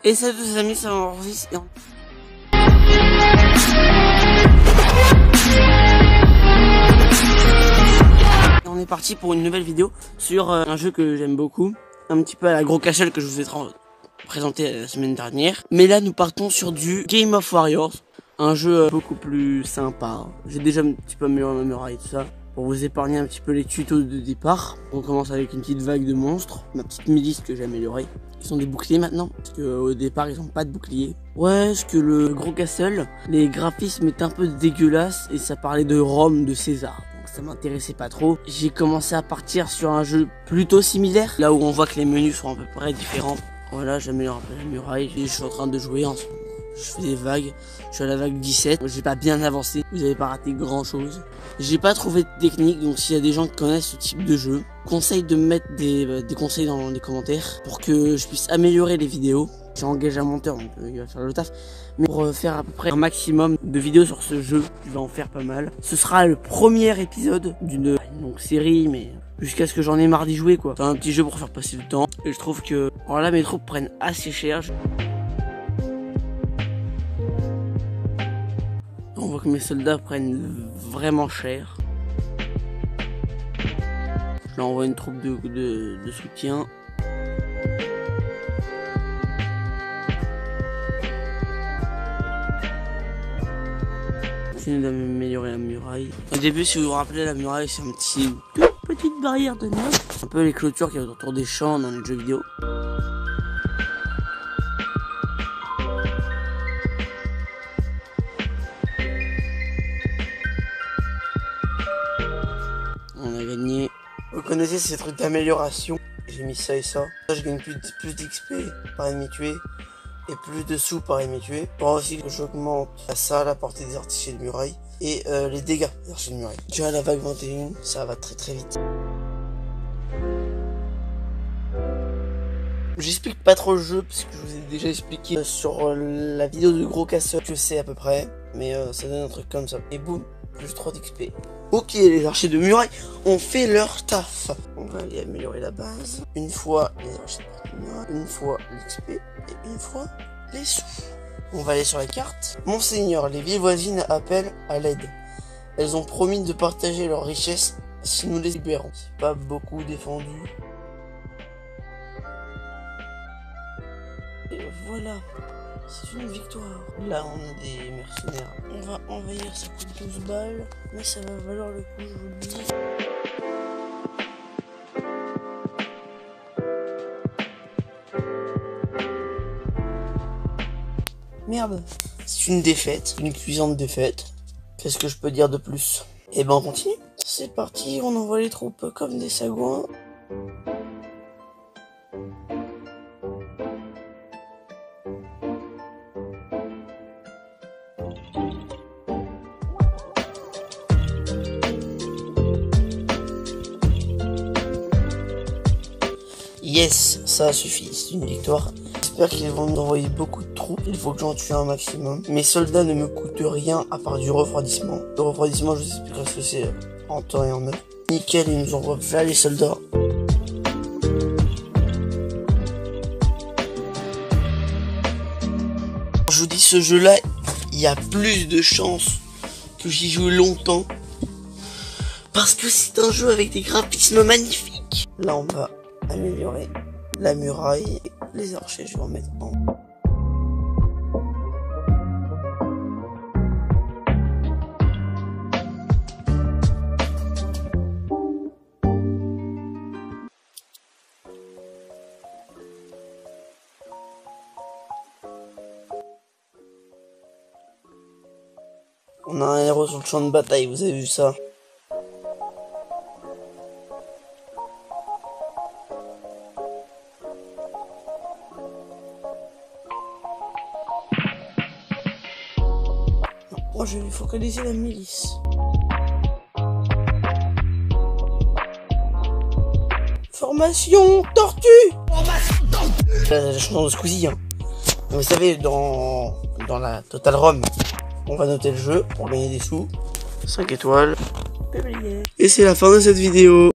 Et salut les amis, ça m'enregistre. On est parti pour une nouvelle vidéo sur un jeu que j'aime beaucoup, un petit peu à la Gros Castle que je vous ai présenté la semaine dernière. Mais là nous partons sur du Game of Warriors, un jeu beaucoup plus sympa. J'ai déjà un petit peu amélioré ma muraille et tout ça, pour vous épargner un petit peu les tutos de départ. On commence avec une petite vague de monstres, ma petite milice que j'ai améliorée. Ils ont des boucliers maintenant, parce qu'au départ ils ont pas de bouclier. Ouais, parce que le Gros Castle, les graphismes étaient un peu dégueulasses et ça parlait de Rome, de César. Donc ça m'intéressait pas trop. J'ai commencé à partir sur un jeu plutôt similaire, là où on voit que les menus sont à peu près différents. Voilà, j'améliore un peu la muraille et je suis en train de jouer en ce moment. Je fais des vagues, je suis à la vague 17, j'ai pas bien avancé, vous avez pas raté grand chose. J'ai pas trouvé de technique, donc s'il y a des gens qui connaissent ce type de jeu, conseille de me mettre des conseils dans les commentaires pour que je puisse améliorer les vidéos. J'ai engagé un monteur, donc il va faire le taf. Mais pour faire à peu près un maximum de vidéos sur ce jeu, je vais en faire pas mal. Ce sera le premier épisode d'une série, mais jusqu'à ce que j'en ai marre d'y jouer quoi. C'est un petit jeu pour faire passer le temps. Et je trouve que voilà, mes troupes prennent assez cher. On voit que mes soldats prennent vraiment cher. Je leur envoie une troupe de soutien. Continue d'améliorer la muraille. Au début, si vous vous rappelez, la muraille c'est une petite barrière de neige. Un peu les clôtures qu'il y a autour des champs dans les jeux vidéo. On a gagné. Vous connaissez ces trucs d'amélioration. J'ai mis ça et ça. Là, je gagne plus d'XP par ennemi tué et plus de sous par ennemi tué. Pour aussi que j'augmente à ça la portée des archers de muraille et les dégâts des archers de muraille. Déjà à la vague 21, ça va très vite. J'explique pas trop le jeu parce que je vous ai déjà expliqué sur la vidéo de Gros Castle que c'est à peu près. Mais ça donne un truc comme ça. Et boum, plus 3 d'XP. Ok, les archers de muraille ont fait leur taf. On va aller améliorer la base. Une fois les archers de muraille, une fois l'XP et une fois les sous. On va aller sur la carte. Monseigneur, les villes voisines appellent à l'aide. Elles ont promis de partager leurs richesses si nous les libérons. C'est pas beaucoup défendu. Et voilà. C'est une victoire. Là, on a des mercenaires. On va envahir, ça coûte 12 balles. Mais ça va valoir le coup, je vous le dis. Merde. C'est une défaite. Une cuisante défaite. Qu'est-ce que je peux dire de plus? Et ben, on continue. C'est parti, on envoie les troupes comme des sagouins. Yes, ça suffit, c'est une victoire. J'espère qu'ils vont nous envoyer beaucoup de troupes. Il faut que j'en tue un maximum. Mes soldats ne me coûtent rien à part du refroidissement. Le refroidissement, je vous expliquerai ce que c'est en temps et en heure. Nickel, ils nous envoient là les soldats. Je vous dis, ce jeu-là, il y a plus de chances que j'y joue longtemps. Parce que c'est un jeu avec des graphismes magnifiques. Là, on va améliorer la muraille, les archers, je vais en mettre en. On a un héros sur le champ de bataille, vous avez vu ça? Moi je vais focaliser la milice. Formation tortue. La chanson de Squeezie, hein. Vous savez, dans la Total Rome, on va noter le jeu pour gagner des sous. 5 étoiles. Et c'est la fin de cette vidéo.